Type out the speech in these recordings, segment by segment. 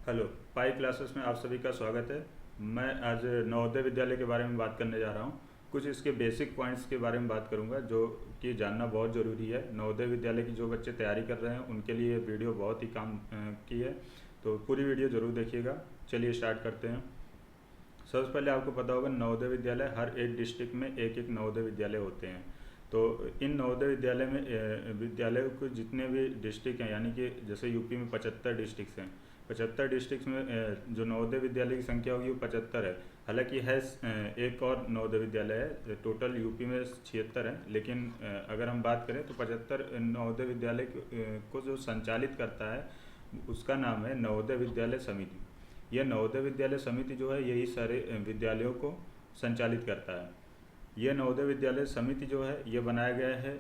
Hello. Pi classes में आप सभी का स्वागत है। मैं आज नवोदय विद्यालय के बारे में बात करने जा रहा हूँ। कुछ इसके बेसिक पॉइंट्स के बारे में बात करूँगा जो कि जानना बहुत ज़रूरी है। नवोदय विद्यालय की जो बच्चे तैयारी कर रहे हैं उनके लिए ये वीडियो बहुत ही काम की है, तो पूरी वीडियो ज़रूर देखिएगा। चलिए स्टार्ट करते हैं। सबसे पहले आपको पता होगा नवोदय विद्यालय हर एक डिस्ट्रिक्ट में एक एक नवोदय विद्यालय होते हैं। तो इन नवोदय विद्यालय में विद्यालयों के जितने भी डिस्ट्रिक्ट हैं, यानी कि जैसे यूपी में 75 डिस्ट्रिक्ट हैं, 75 डिस्ट्रिक्ट में जो नवोदय विद्यालय की संख्या होगी वो 75 है। हालांकि है एक और नवोदय विद्यालय है, टोटल यूपी में 76 है, लेकिन अगर हम बात करें तो 75 नवोदय विद्यालय को जो संचालित करता है उसका नाम है नवोदय विद्यालय समिति। यह नवोदय विद्यालय समिति जो है यही सारे विद्यालयों को संचालित करता है। यह नवोदय विद्यालय समिति जो है ये बनाया गया है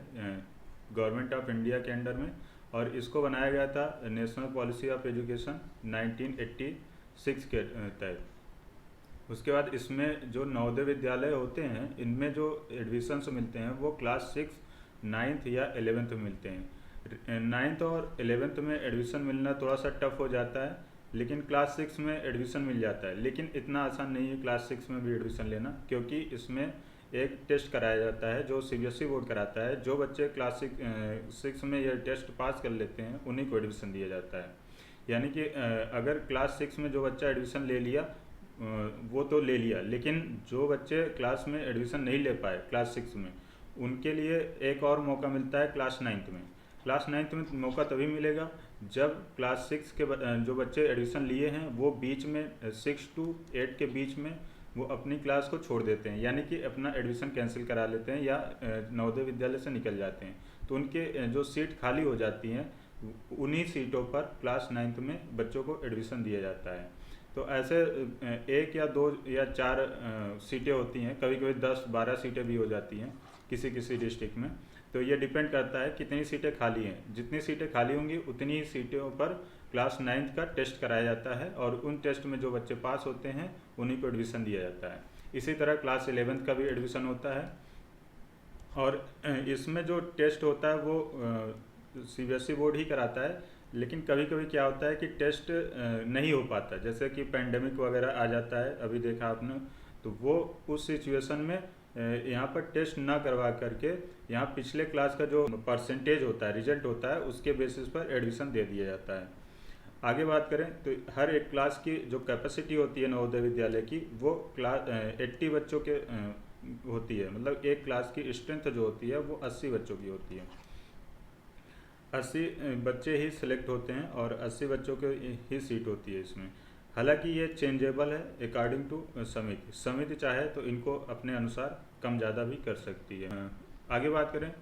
गवर्नमेंट ऑफ इंडिया के अंडर में, और इसको बनाया गया था नेशनल पॉलिसी ऑफ एजुकेशन 1986 के तहत। उसके बाद इसमें जो नवोदय विद्यालय होते हैं इनमें जो एडमिशन्स मिलते हैं वो क्लास 6, 9th या 11th में मिलते हैं। 9th और 11th में एडमिशन मिलना थोड़ा सा टफ हो जाता है, लेकिन क्लास 6 में एडमिशन मिल जाता है। लेकिन इतना आसान नहीं है क्लास 6 में भी एडमिशन लेना, क्योंकि इसमें एक टेस्ट कराया जाता है जो सीबीएसई बोर्ड कराता है। जो बच्चे क्लास 6 में यह टेस्ट पास कर लेते हैं उन्हीं को एडमिशन दिया जाता है। यानी कि अगर क्लास 6 में जो बच्चा एडमिशन ले लिया वो तो ले लिया, लेकिन जो बच्चे क्लास में एडमिशन नहीं ले पाए क्लास 6 में, उनके लिए एक और मौका मिलता है क्लास 9th में। क्लास 9th में मौका तभी मिलेगा जब क्लास 6 के जो बच्चे एडमिशन लिए हैं वो बीच में 6 to 8 के बीच में वो अपनी क्लास को छोड़ देते हैं, यानी कि अपना एडमिशन कैंसिल करा लेते हैं या नवोदय विद्यालय से निकल जाते हैं। तो उनके जो सीट खाली हो जाती हैं उन्हीं सीटों पर क्लास 9th में बच्चों को एडमिशन दिया जाता है। तो ऐसे 1 या 2 या 4 सीटें होती हैं, कभी कभी 10-12 सीटें भी हो जाती हैं किसी किसी डिस्ट्रिक्ट में। तो ये डिपेंड करता है कितनी सीटें खाली हैं। जितनी सीटें खाली होंगी उतनी ही सीटों पर क्लास 9th का टेस्ट कराया जाता है, और उन टेस्ट में जो बच्चे पास होते हैं उन्हीं को एडमिशन दिया जाता है। इसी तरह क्लास 11th का भी एडमिशन होता है, और इसमें जो टेस्ट होता है वो सीबीएसई बोर्ड ही कराता है। लेकिन कभी कभी क्या होता है कि टेस्ट नहीं हो पाता, जैसे कि पेंडेमिक वगैरह आ जाता है, अभी देखा आपने, तो वो उस सिचुएशन में यहाँ पर टेस्ट ना करवा करके यहाँ पिछले क्लास का जो परसेंटेज होता है, रिजल्ट होता है, उसके बेसिस पर एडमिशन दे दिया जाता है। आगे बात करें तो हर एक क्लास की जो कैपेसिटी होती है नवोदय विद्यालय की वो क्लास 80 बच्चों के होती है। मतलब एक क्लास की स्ट्रेंथ जो होती है वो 80 बच्चों की होती है। 80 बच्चे ही सिलेक्ट होते हैं और 80 बच्चों की ही सीट होती है इसमें। हालांकि ये चेंजेबल है अकॉर्डिंग टू समिति चाहे तो इनको अपने अनुसार कम ज़्यादा भी कर सकती है। आगे बात करें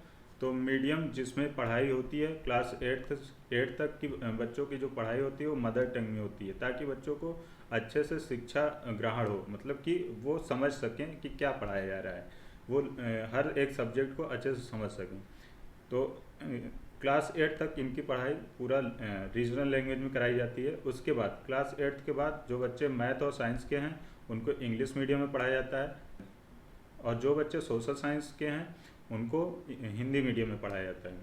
तो मीडियम जिसमें पढ़ाई होती है क्लास 8 तक की बच्चों की जो पढ़ाई होती है वो मदर टंग में होती है, ताकि बच्चों को अच्छे से शिक्षा ग्रहण हो, मतलब कि वो समझ सकें कि क्या पढ़ाया जा रहा है, वो हर एक सब्जेक्ट को अच्छे से समझ सकें। तो क्लास 8 तक इनकी पढ़ाई पूरा रीजनल लैंग्वेज में कराई जाती है। उसके बाद क्लास 8 के बाद जो बच्चे मैथ और साइंस के हैं उनको इंग्लिश मीडियम में पढ़ाया जाता है, और जो बच्चे सोशल साइंस के हैं उनको हिंदी मीडियम में पढ़ाया जाता है।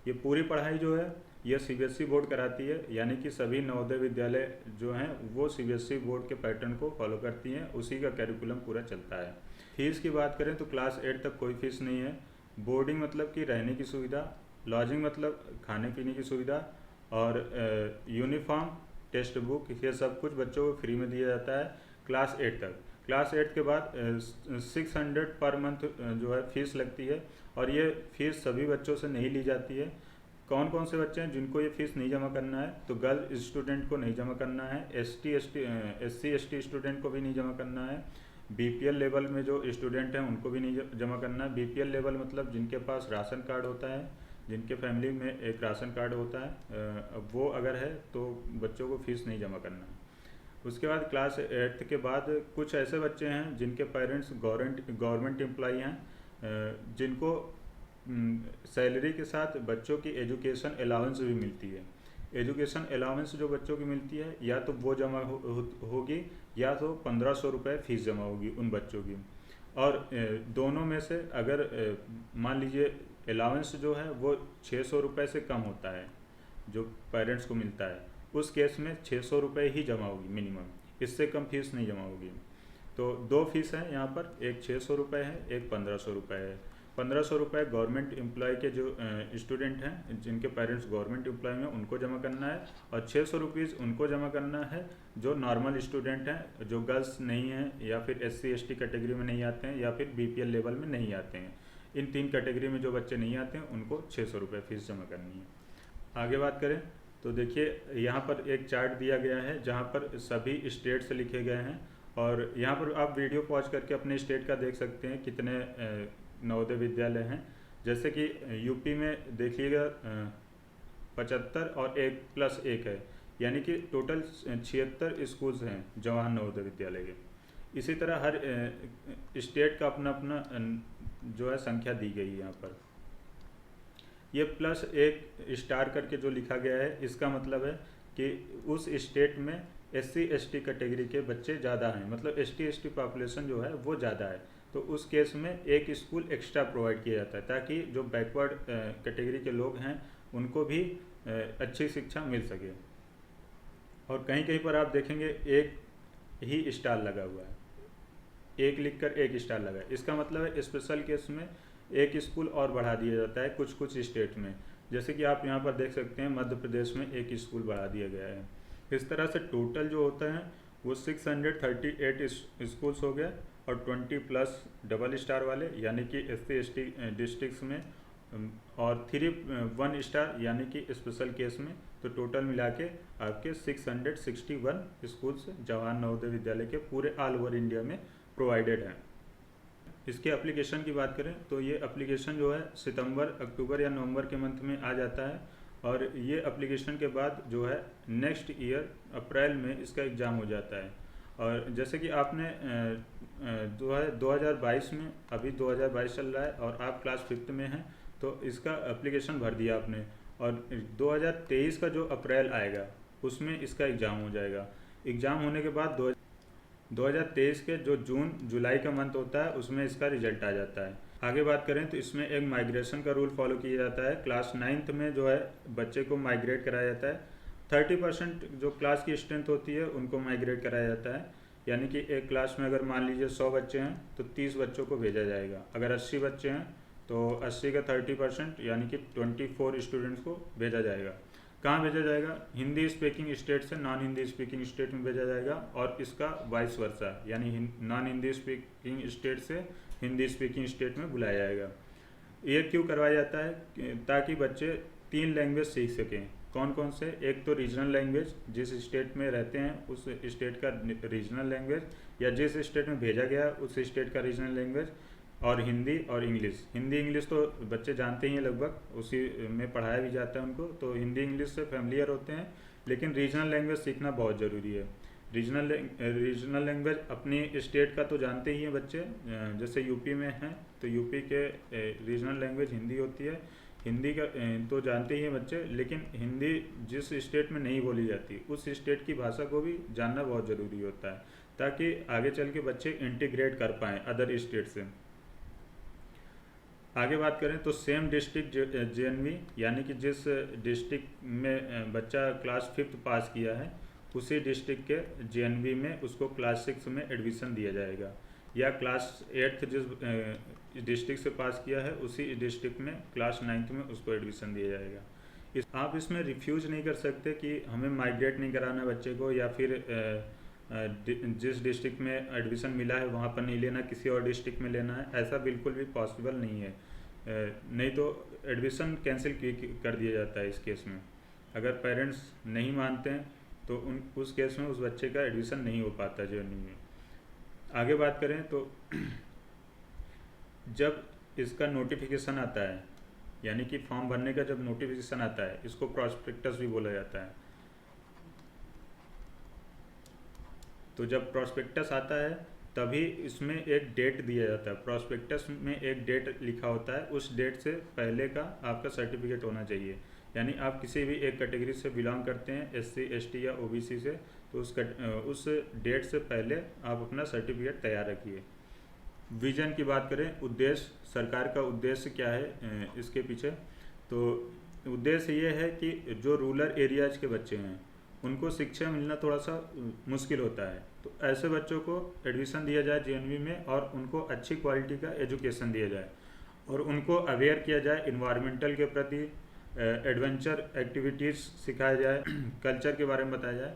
ये पूरी पढ़ाई जो है ये सीबीएसई बोर्ड कराती है, यानी कि सभी नवोदय विद्यालय जो हैं वो सीबीएसई बोर्ड के पैटर्न को फॉलो करती हैं, उसी का कैरिकुलम पूरा चलता है। फीस की बात करें तो क्लास 8 तक कोई फीस नहीं है। बोर्डिंग मतलब कि रहने की सुविधा, लॉजिंग मतलब खाने पीने की सुविधा, और यूनिफॉर्म, टेक्स्ट बुक, ये सब कुछ बच्चों को फ्री में दिया जाता है क्लास 8 तक। क्लास 8 के बाद 600 पर मंथ जो है फीस लगती है, और ये फीस सभी बच्चों से नहीं ली जाती है। कौन कौन से बच्चे हैं जिनको ये फीस नहीं जमा करना है, तो गर्ल स्टूडेंट को नहीं जमा करना है, SC ST स्टूडेंट को भी नहीं जमा करना है, BPL लेवल में जो स्टूडेंट हैं उनको भी नहीं जमा करना है। BPL लेवल मतलब जिनके पास राशन कार्ड होता है, जिनके फैमिली में एक राशन कार्ड होता है, वो अगर है तो बच्चों को फीस नहीं जमा करना है। उसके बाद क्लास 8 के बाद कुछ ऐसे बच्चे हैं जिनके पेरेंट्स गवर्नमेंट एम्प्लॉई हैं, जिनको सैलरी के साथ बच्चों की एजुकेशन अलाउंस भी मिलती है। एजुकेशन अलाउंस जो बच्चों की मिलती है या तो वो जमा होगी या तो 1500 रुपये फ़ीस जमा होगी उन बच्चों की। और दोनों में से अगर मान लीजिए अलाउंस जो है वो 600 रुपये से कम होता है जो पेरेंट्स को मिलता है, उस केस में 600 रुपये ही जमा होगी मिनिमम, इससे कम फीस नहीं जमा होगी। तो दो फीस हैं यहाँ पर, एक 600 रुपये है, एक 1500 रुपये है। 1500 रुपये गवर्नमेंट एम्प्लॉय के जो स्टूडेंट हैं जिनके पेरेंट्स गवर्नमेंट एम्प्लॉय में उनको जमा करना है, और 600 रुपीज़ उनको जमा करना है जो नॉर्मल स्टूडेंट हैं, जो गर्ल्स नहीं हैं या फिर SC ST कैटेगरी में नहीं आते हैं या फिर BPL लेवल में नहीं आते हैं। इन 3 कैटेगरी में जो बच्चे नहीं आते हैं उनको 600 रुपये फीस जमा करनी है। आगे बात करें तो देखिए यहाँ पर एक चार्ट दिया गया है जहाँ पर सभी स्टेट्स लिखे गए हैं, और यहाँ पर आप वीडियो पॉज करके अपने स्टेट का देख सकते हैं कितने नवोदय विद्यालय हैं। जैसे कि यूपी में देखिएगा 75 और 1+1 है, यानी कि टोटल 76 स्कूल्स हैं जवाहर नवोदय विद्यालय के। इसी तरह हर स्टेट का अपना अपना जो है संख्या दी गई है यहाँ पर। ये +1 स्टार करके जो लिखा गया है इसका मतलब है कि उस स्टेट में SC ST कैटेगरी के बच्चे ज़्यादा हैं, मतलब ST ST पॉपुलेशन जो है वो ज़्यादा है। तो उस केस में एक स्कूल एक्स्ट्रा प्रोवाइड किया जाता है ताकि जो बैकवर्ड कैटेगरी के लोग हैं उनको भी अच्छी शिक्षा मिल सके। और कहीं कहीं पर आप देखेंगे एक ही स्टार लगा हुआ है, एक लिखकर एक स्टार लगा है। इसका मतलब है स्पेशल केस में एक स्कूल और बढ़ा दिया जाता है कुछ कुछ स्टेट में। जैसे कि आप यहाँ पर देख सकते हैं मध्य प्रदेश में एक स्कूल बढ़ा दिया गया है। इस तरह से टोटल जो होता है वो 638 स्कूल्स हो गया, और 20+ डबल स्टार वाले यानी कि SC ST डिस्ट्रिक्ट्स में, और 1 स्टार यानी कि स्पेशल केस में। तो टोटल मिला के आपके 661 स्कूल्स जवाहर नवोदय विद्यालय के पूरे ऑल ओवर इंडिया में प्रोवाइडेड हैं। इसके एप्लीकेशन की बात करें तो ये एप्लीकेशन जो है सितंबर, अक्टूबर या नवंबर के मंथ में आ जाता है, और ये एप्लीकेशन के बाद जो है नेक्स्ट ईयर अप्रैल में इसका एग्ज़ाम हो जाता है। और जैसे कि आपने जो है 2022 में, अभी 2022 चल रहा है और आप क्लास 5th में हैं, तो इसका एप्लीकेशन भर दिया आपने, और 2023 का जो अप्रैल आएगा उसमें इसका एग्ज़ाम हो जाएगा। एग्ज़ाम होने के बाद 2023 के जो जून जुलाई का मंथ होता है उसमें इसका रिजल्ट आ जाता है। आगे बात करें तो इसमें एक माइग्रेशन का रूल फॉलो किया जाता है। क्लास 9th में जो है बच्चे को माइग्रेट कराया जाता है। 30% जो क्लास की स्ट्रेंथ होती है उनको माइग्रेट कराया जाता है, यानी कि एक क्लास में अगर मान लीजिए 100 बच्चे हैं तो 30 बच्चों को भेजा जाएगा। अगर 80 बच्चे हैं तो 80 का 30% यानी कि 24 स्टूडेंट्स को भेजा जाएगा। कहाँ भेजा जाएगा? हिंदी स्पीकिंग स्टेट से नॉन हिंदी स्पीकिंग स्टेट में भेजा जाएगा, और इसका वाइस वर्सा, यानी नॉन हिंदी स्पीकिंग स्टेट से हिंदी स्पीकिंग स्टेट में बुलाया जाएगा। ये क्यों करवाया जाता है? ताकि बच्चे 3 लैंग्वेज सीख सकें। कौन कौन से? एक तो रीजनल लैंग्वेज, जिस स्टेट में रहते हैं उस स्टेट का रीजनल लैंग्वेज, या जिस स्टेट में भेजा गया उस स्टेट का रीजनल लैंग्वेज, और हिंदी और इंग्लिश। हिंदी इंग्लिश तो बच्चे जानते ही हैं, लगभग उसी में पढ़ाया भी जाता है उनको, तो हिंदी इंग्लिश से फैमिलियर होते हैं। लेकिन रीजनल लैंग्वेज सीखना बहुत ज़रूरी है। रीजनल लैंग्वेज अपनी स्टेट का तो जानते ही हैं बच्चे, जैसे यूपी में हैं तो यूपी के रीजनल लैंग्वेज हिंदी होती है। हिंदी का तो जानते ही हैं बच्चे, लेकिन हिंदी जिस स्टेट में नहीं बोली जाती उस स्टेट की भाषा को भी जानना बहुत ज़रूरी होता है, ताकि आगे चल के बच्चे इंटीग्रेट कर पाएँ अदर स्टेट से। आगे बात करें तो सेम डिस्ट्रिक्ट JNV, यानी कि जिस डिस्ट्रिक्ट में बच्चा क्लास 5th पास किया है उसी डिस्ट्रिक्ट के JNV में उसको क्लास 6 में एडमिशन दिया जाएगा, या क्लास 8th जिस डिस्ट्रिक्ट से पास किया है उसी डिस्ट्रिक्ट में क्लास 9th में उसको एडमिशन दिया जाएगा। आप इसमें रिफ्यूज़ नहीं कर सकते कि हमें माइग्रेट नहीं कराना बच्चे को, या फिर जिस डिस्ट्रिक्ट में एडमिशन मिला है वहाँ पर नहीं लेना, किसी और डिस्ट्रिक्ट में लेना है। ऐसा बिल्कुल भी पॉसिबल नहीं है, नहीं तो एडमिशन कैंसिल कर दिया जाता है। इस केस में अगर पेरेंट्स नहीं मानते हैं तो उस केस में उस बच्चे का एडमिशन नहीं हो पाता JNV में। आगे बात करें तो जब इसका नोटिफिकेशन आता है, यानी कि फॉर्म भरने का जब नोटिफिकेशन आता है, इसको प्रॉस्पेक्टस भी बोला जाता है। तो जब प्रॉस्पेक्टस आता है तभी इसमें एक डेट दिया जाता है। प्रॉस्पेक्टस में एक डेट लिखा होता है, उस डेट से पहले का आपका सर्टिफिकेट होना चाहिए। यानी आप किसी भी एक कैटेगरी से बिलोंग करते हैं, SC ST या OBC से, तो उस डेट से पहले आप अपना सर्टिफिकेट तैयार रखिए। विजन की बात करें, उद्देश्य, सरकार का उद्देश्य क्या है इसके पीछे, तो उद्देश्य ये है कि जो रूरल एरियाज़ के बच्चे हैं उनको शिक्षा मिलना थोड़ा सा मुश्किल होता है। तो ऐसे बच्चों को एडमिशन दिया जाए जेएनवी में और उनको अच्छी क्वालिटी का एजुकेशन दिया जाए और उनको अवेयर किया जाए इन्वायरमेंटल के प्रति, एडवेंचर एक्टिविटीज़ सिखाया जाए, कल्चर के बारे में बताया जाए,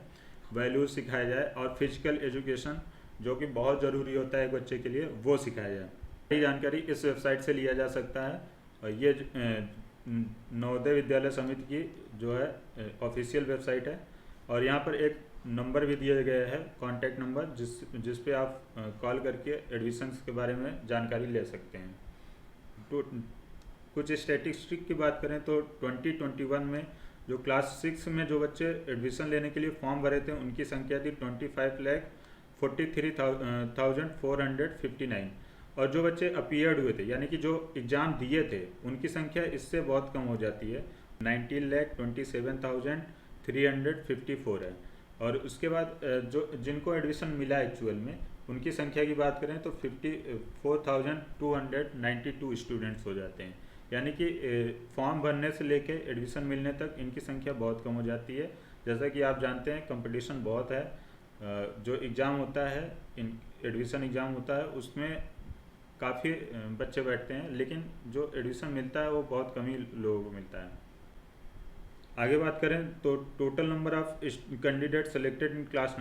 वैल्यूज सिखाया जाए और फिजिकल एजुकेशन जो कि बहुत ज़रूरी होता है एक बच्चे के लिए वो सिखाया जाए। ये जानकारी इस वेबसाइट से लिया जा सकता है और ये नवोदय विद्यालय समिति की जो है ऑफिशियल वेबसाइट है और यहाँ पर एक नंबर भी दिया गया है, कॉन्टैक्ट नंबर, जिस पे आप कॉल करके एडमिशन्स के बारे में जानकारी ले सकते हैं। तो कुछ स्टैटिस्टिक की बात करें तो 2021 में जो क्लास 6 में जो बच्चे एडमिशन लेने के लिए फॉर्म भरे थे उनकी संख्या थी 25,43,459 और जो बच्चे अपीयर्ड हुए थे यानी कि जो एग्ज़ाम दिए थे उनकी संख्या इससे बहुत कम हो जाती है, 19,27,354 है। और उसके बाद जो जिनको एडमिशन मिला एक्चुअल में उनकी संख्या की बात करें तो 54,292 स्टूडेंट्स हो जाते हैं, यानी कि फॉर्म भरने से लेके एडमिशन मिलने तक इनकी संख्या बहुत कम हो जाती है। जैसा कि आप जानते हैं कंपटीशन बहुत है, जो एग्ज़ाम होता है एडमिशन एग्ज़ाम होता है उसमें काफ़ी बच्चे बैठते हैं, लेकिन जो एडमिशन मिलता है वो बहुत कम ही लोगों को मिलता है। आगे बात करें तो total number of candidate selected in class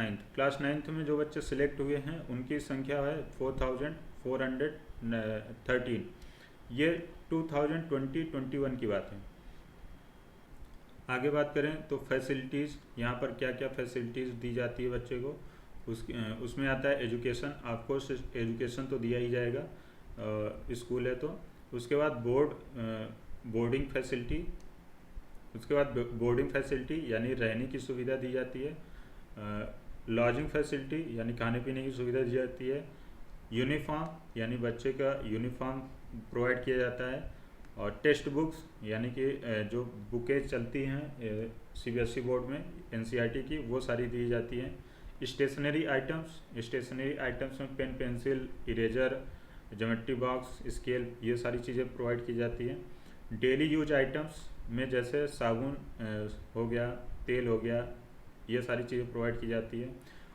9th में जो बच्चे सिलेक्ट हुए हैं उनकी संख्या है 4,413। ये 2020-21 की बात है। आगे बात करें तो फैसिलिटीज़, यहाँ पर क्या क्या फैसिलिटीज़ दी जाती है बच्चे को, उसमें आता है एजुकेशन। आपको एजुकेशन तो दिया ही जाएगा, स्कूल है तो। उसके बाद बोर्डिंग फैसिलिटी, उसके बाद बोर्डिंग फैसिलिटी यानी रहने की सुविधा दी जाती है, लॉजिंग फैसिलिटी यानी खाने पीने की सुविधा दी जाती है, यूनिफॉर्म यानी बच्चे का यूनिफॉर्म प्रोवाइड किया जाता है, और टेक्स्ट बुक्स यानी कि जो बुकें चलती हैं सीबीएसई बोर्ड में एनसीईआरटी की वो सारी दी जाती हैं। स्टेशनरी आइटम्स में pen, pencil, eraser, geometry box, scale, ये सारी चीज़ें प्रोवाइड की जाती हैं। डेली यूज आइटम्स में जैसे साबुन हो गया, तेल हो गया, ये सारी चीज़ें प्रोवाइड की जाती है।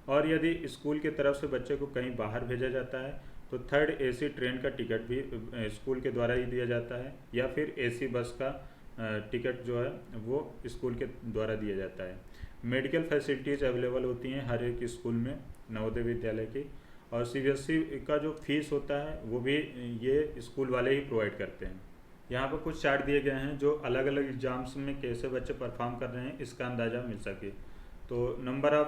और यदि स्कूल की तरफ से बच्चे को कहीं बाहर भेजा जाता है तो 3rd AC ट्रेन का टिकट भी स्कूल के द्वारा ही दिया जाता है, या फिर AC बस का टिकट जो है वो स्कूल के द्वारा दिया जाता है। मेडिकल फैसिलिटीज़ अवेलेबल होती हैं हर एक स्कूल में नवोदय विद्यालय की, और CBSE का जो फीस होता है वो भी ये स्कूल वाले ही प्रोवाइड करते हैं। यहाँ पर कुछ चार्ट दिए गए हैं जो अलग अलग एग्जाम्स में कैसे बच्चे परफॉर्म कर रहे हैं इसका अंदाज़ा मिल सके। तो नंबर ऑफ़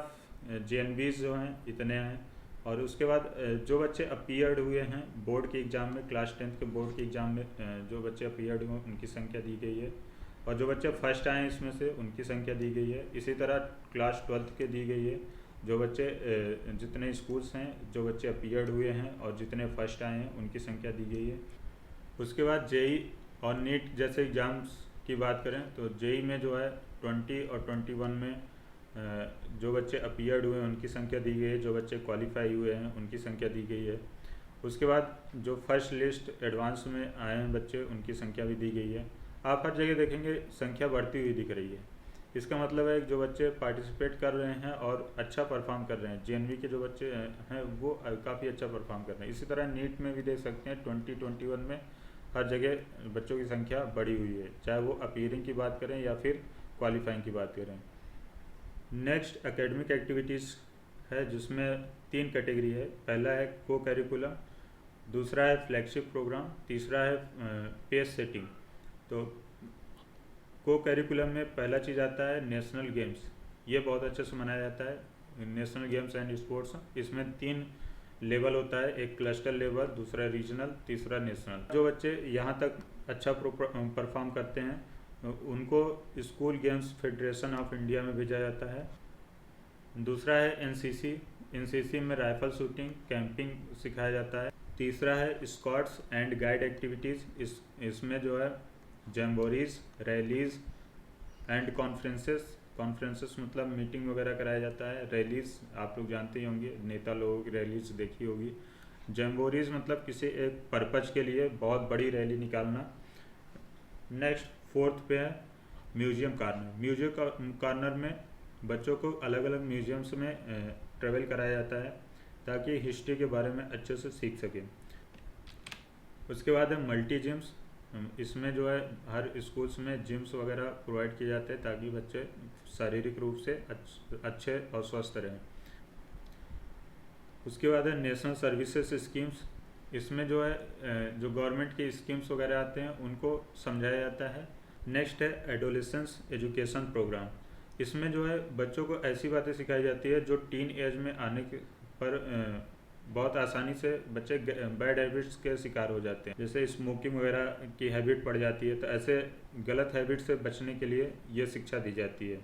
JNVs जो हैं इतने हैं, और उसके बाद जो बच्चे अपीयर्ड हुए हैं बोर्ड के एग्ज़ाम में, क्लास 10th के बोर्ड के एग्ज़ाम में जो बच्चे अपीयर्ड हुए उनकी संख्या दी गई है, और जो बच्चे फर्स्ट आए हैं इसमें से उनकी संख्या दी गई है। इसी तरह क्लास 12th के दी गई है, जो बच्चे जितने स्कूल्स हैं जो बच्चे अपीयर्ड हुए हैं और जितने फर्स्ट आए हैं उनकी संख्या दी गई है। उसके बाद JEE और नीट जैसे एग्ज़ाम्स की बात करें तो JEE में जो है 20 और 21 में जो बच्चे अपीयर्ड हुए हैं उनकी संख्या दी गई है, जो बच्चे क्वालिफाई हुए हैं उनकी संख्या दी गई है। उसके बाद जो फर्स्ट लिस्ट एडवांस में आए हैं बच्चे उनकी संख्या भी दी गई है। आप हर जगह देखेंगे संख्या बढ़ती हुई दिख रही है। इसका मतलब है कि जो बच्चे पार्टिसिपेट कर रहे हैं और अच्छा परफॉर्म कर रहे हैं, JNV के जो बच्चे हैं वो काफ़ी अच्छा परफॉर्म कर रहे हैं। इसी तरह नीट में भी देख सकते हैं 2021 में हर जगह बच्चों की संख्या बढ़ी हुई है, चाहे वो अपीयरिंग की बात करें या फिर क्वालिफाइंग की बात करें। नेक्स्ट एकेडमिक एक्टिविटीज़ है जिसमें 3 कैटेगरी है। पहला है को करिकुलम, दूसरा है फ्लैगशिप प्रोग्राम, तीसरा है पेस सेटिंग। तो को करिकुलम में पहला चीज़ आता है नेशनल गेम्स, ये बहुत अच्छे से मनाया जाता है नेशनल गेम्स एंड स्पोर्ट्स। इसमें 3 लेवल होता है, एक क्लस्टर लेवल, दूसरा रीजनल, तीसरा नेशनल। जो बच्चे यहाँ तक अच्छा परफॉर्म करते हैं उनको school games federation of India में भेजा जाता है। दूसरा है एनसीसी में राइफल शूटिंग, कैंपिंग सिखाया जाता है। तीसरा है स्काउट्स एंड गाइड एक्टिविटीज़, इसमें जो है जैम्बोरीज, रैलीज एंड कॉन्फ्रेंसेस मतलब मीटिंग वगैरह कराया जाता है। रैलीज आप लोग जानते ही होंगे, नेता लोगों की रैलीज देखी होगी। जैम्बोरीज मतलब किसी एक पर्पज के लिए बहुत बड़ी रैली निकालना। नेक्स्ट 4th पे है म्यूजियम कॉर्नर। म्यूजियम कॉर्नर में बच्चों को अलग अलग म्यूजियम्स में ट्रेवल कराया जाता है ताकि हिस्ट्री के बारे में अच्छे से सीख सकें। उसके बाद है मल्टी जिम्स। इसमें जो है हर स्कूल्स में जिम्स वगैरह प्रोवाइड किए जाते हैं ताकि बच्चे शारीरिक रूप से अच्छे और स्वस्थ रहें। उसके बाद है नेशनल सर्विसेज स्कीम्स। इसमें जो है जो गवर्नमेंट की स्कीम्स वगैरह आते हैं उनको समझाया जाता है। नेक्स्ट है एडोलेसेंस एजुकेशन प्रोग्राम। इसमें जो है बच्चों को ऐसी बातें सिखाई जाती है जो टीन एज में आने के पर बहुत आसानी से बच्चे बैड हैबिट्स के शिकार हो जाते हैं, जैसे स्मोकिंग वगैरह की हैबिट पड़ जाती है। तो ऐसे गलत हैबिट से बचने के लिए ये शिक्षा दी जाती है।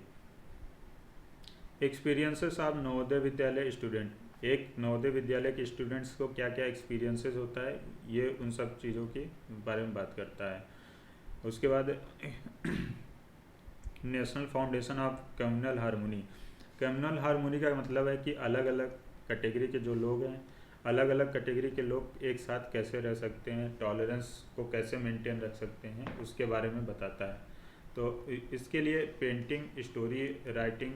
Experiences of Navodaya Vidyalaya student. एक नवोदय विद्यालय के स्टूडेंट्स को क्या क्या एक्सपीरियंसेस होता है, ये उन सब चीज़ों के बारे में बात करता है। उसके बाद national foundation of communal harmony. Communal harmony का मतलब है कि अलग अलग कैटेगरी के जो लोग हैं, अलग अलग कैटेगरी के लोग एक साथ कैसे रह सकते हैं, टॉलरेंस को कैसे मेंटेन रख सकते हैं, उसके बारे में बताता है। तो इसके लिए पेंटिंग, स्टोरी राइटिंग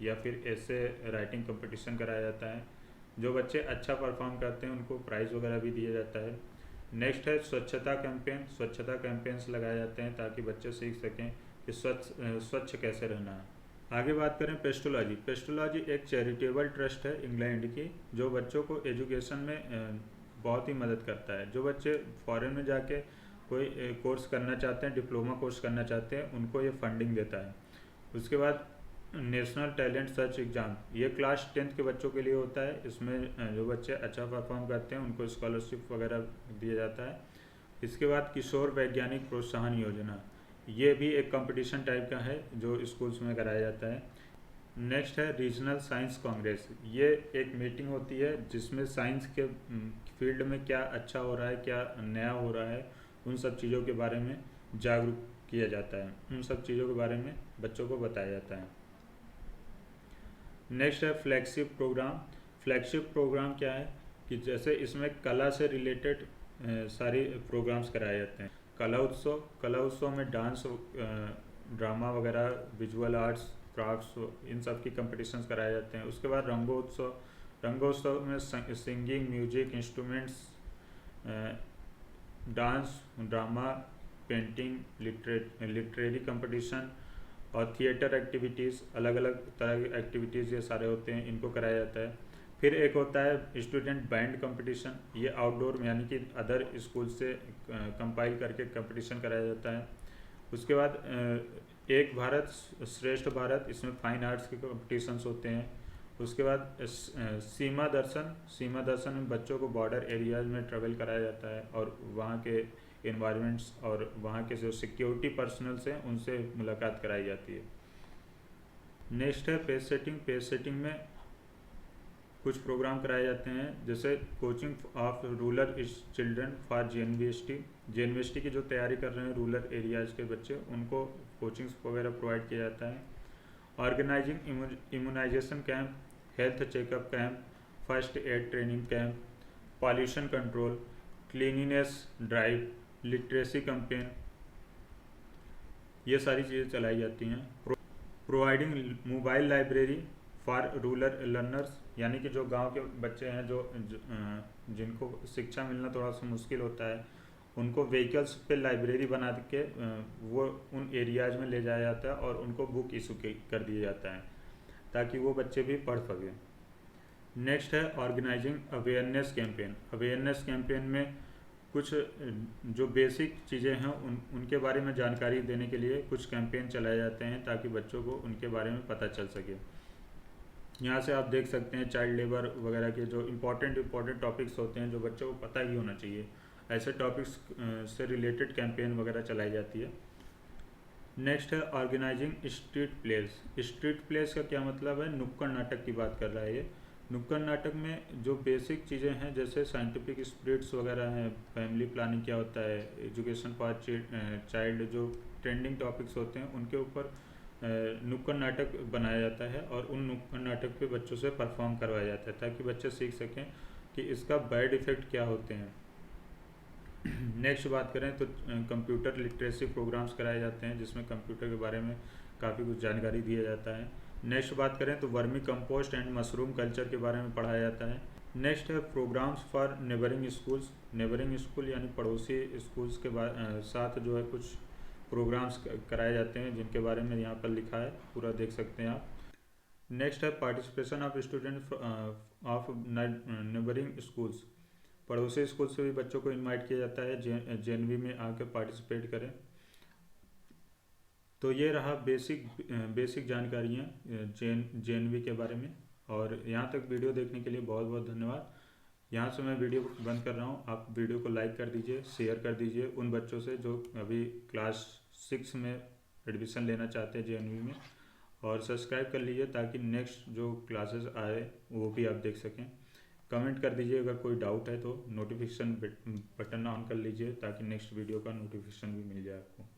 या फिर ऐसे राइटिंग कंपटीशन कराया जाता है। जो बच्चे अच्छा परफॉर्म करते हैं उनको प्राइज़ वगैरह भी दिया जाता है। नेक्स्ट है स्वच्छता कैंपेन। स्वच्छता कैंपेन्स लगाए जाते हैं ताकि बच्चे सीख सकें कि स्वच्छ कैसे रहना है। आगे बात करें पेस्टोलॉजी। पेस्टोलॉजी एक चैरिटेबल ट्रस्ट है इंग्लैंड की जो बच्चों को एजुकेशन में बहुत ही मदद करता है। जो बच्चे फॉरेन में जाके कोई कोर्स करना चाहते हैं, डिप्लोमा कोर्स करना चाहते हैं, उनको ये फंडिंग देता है। उसके बाद नेशनल टैलेंट सर्च एग्ज़ाम, ये क्लास 10th के बच्चों के लिए होता है। इसमें जो बच्चे अच्छा परफॉर्म करते हैं उनको स्कॉलरशिप वगैरह दिया जाता है। इसके बाद किशोर वैज्ञानिक प्रोत्साहन योजना, ये भी एक कंपटीशन टाइप का है जो स्कूल्स में कराया जाता है। नेक्स्ट है रीजनल साइंस कांग्रेस। ये एक मीटिंग होती है जिसमें साइंस के फील्ड में क्या अच्छा हो रहा है, क्या नया हो रहा है, उन सब चीज़ों के बारे में जागरूक किया जाता है, उन सब चीज़ों के बारे में बच्चों को बताया जाता है। नेक्स्ट है फ्लैगशिप प्रोग्राम। फ्लैगशिप प्रोग्राम क्या है कि जैसे इसमें कला से रिलेटेड सारी प्रोग्राम्स कराए जाते हैं। कला उत्सव में डांस, ड्रामा वगैरह, विजुअल आर्ट्स, क्राफ्ट्स, इन सब की कंपटीशंस कराए जाते हैं। उसके बाद रंगोत्सव में singing, music, instruments, dance, drama, painting, literary competition और थिएटर एक्टिविटीज़, अलग अलग तरह की एक्टिविटीज़ ये सारे होते हैं, इनको कराया जाता है। फिर एक होता है स्टूडेंट बैंड कंपटीशन। ये आउटडोर यानी कि अदर स्कूल से कंपाइल करके कंपटीशन कराया जाता है। उसके बाद एक भारत श्रेष्ठ भारत, इसमें फाइन आर्ट्स के कंपटीशंस होते हैं। उसके बाद सीमा दर्शन में बच्चों को बॉर्डर एरियाज में ट्रेवल कराया जाता है और वहाँ के इन्वायरमेंट्स और वहाँ के जो सिक्योरिटी पर्सनल्स हैं उनसे मुलाकात कराई जाती है। नेक्स्ट है पेज सेटिंग। पेज सेटिंग में कुछ प्रोग्राम कराए जाते हैं, जैसे coaching of rural children for JNVST की जो तैयारी कर रहे हैं रूरल एरियाज के बच्चे, उनको कोचिंग्स वगैरह प्रोवाइड किया जाता है। Organising immunisation camp, health checkup camp, first aid training camp, pollution control, cleanliness drive, literacy campaign, ये सारी चीज़ें चलाई जाती हैं। Providing mobile library for rural learners, यानी कि जो गांव के बच्चे हैं जिनको शिक्षा मिलना थोड़ा सा मुश्किल होता है, उनको व्हीकल्स पे लाइब्रेरी बना के वो उन एरियाज में ले जाया जाता है और उनको बुक इशू कर दिया जाता है ताकि वो बच्चे भी पढ़ सकें। नेक्स्ट है organising awareness campaign. Awareness campaign में कुछ जो बेसिक चीज़ें हैं उनके बारे में जानकारी देने के लिए कुछ कैंपेन चलाए जाते हैं ताकि बच्चों को उनके बारे में पता चल सके। यहाँ से आप देख सकते हैं चाइल्ड लेबर वगैरह के जो इम्पोर्टेंट टॉपिक्स होते हैं जो बच्चों को पता ही होना चाहिए, ऐसे टॉपिक्स से रिलेटेड कैंपेन वगैरह चलाई जाती है। नेक्स्ट है organising street plays. Street plays का क्या मतलब है? नुक्कड़ नाटक की बात कर रहा है ये। नुक्कड़ नाटक में जो बेसिक चीज़ें हैं जैसे साइंटिफिक स्पिरिट्स वगैरह हैं, फैमिली प्लानिंग क्या होता है, एजुकेशन फॉर चाइल्ड, जो ट्रेंडिंग टॉपिक्स होते हैं उनके ऊपर नुक्कड़ नाटक बनाया जाता है और उन नुक्कड़ नाटक पे बच्चों से परफॉर्म करवाया जाता है ताकि बच्चे सीख सकें कि इसका बैड इफ़ेक्ट क्या होते हैं। नेक्स्ट बात करें तो कंप्यूटर लिटरेसी प्रोग्राम्स कराए जाते हैं जिसमें कंप्यूटर के बारे में काफ़ी कुछ जानकारी दिया जाता है। नेक्स्ट बात करें तो vermicompost and mushroom culture के बारे में पढ़ाया जाता है। नेक्स्ट है programmes for neighbouring schools. Neighbouring school यानी पड़ोसी स्कूल्स के साथ जो है कुछ प्रोग्राम्स कराए जाते हैं, जिनके बारे में यहाँ पर लिखा है, पूरा देख सकते हैं आप। नेक्स्ट है participation of student of neighbouring schools. पड़ोसी स्कूल से भी बच्चों को इनवाइट किया जाता है जेएनवी में आकर पार्टिसिपेट करें। तो ये रहा बेसिक जानकारियाँ जेएनवी के बारे में। और यहाँ तक वीडियो देखने के लिए बहुत बहुत धन्यवाद। यहाँ से मैं वीडियो बंद कर रहा हूँ। आप वीडियो को लाइक कर दीजिए, शेयर कर दीजिए उन बच्चों से जो अभी क्लास 6 में एडमिशन लेना चाहते हैं जेएनवी में, और सब्सक्राइब कर लीजिए ताकि नेक्स्ट जो क्लासेस आए वो भी आप देख सकें। कमेंट कर दीजिए अगर कोई डाउट है तो, नोटिफिकेशन बटन ऑन कर लीजिए ताकि नेक्स्ट वीडियो का नोटिफिकेशन भी मिल जाए आपको।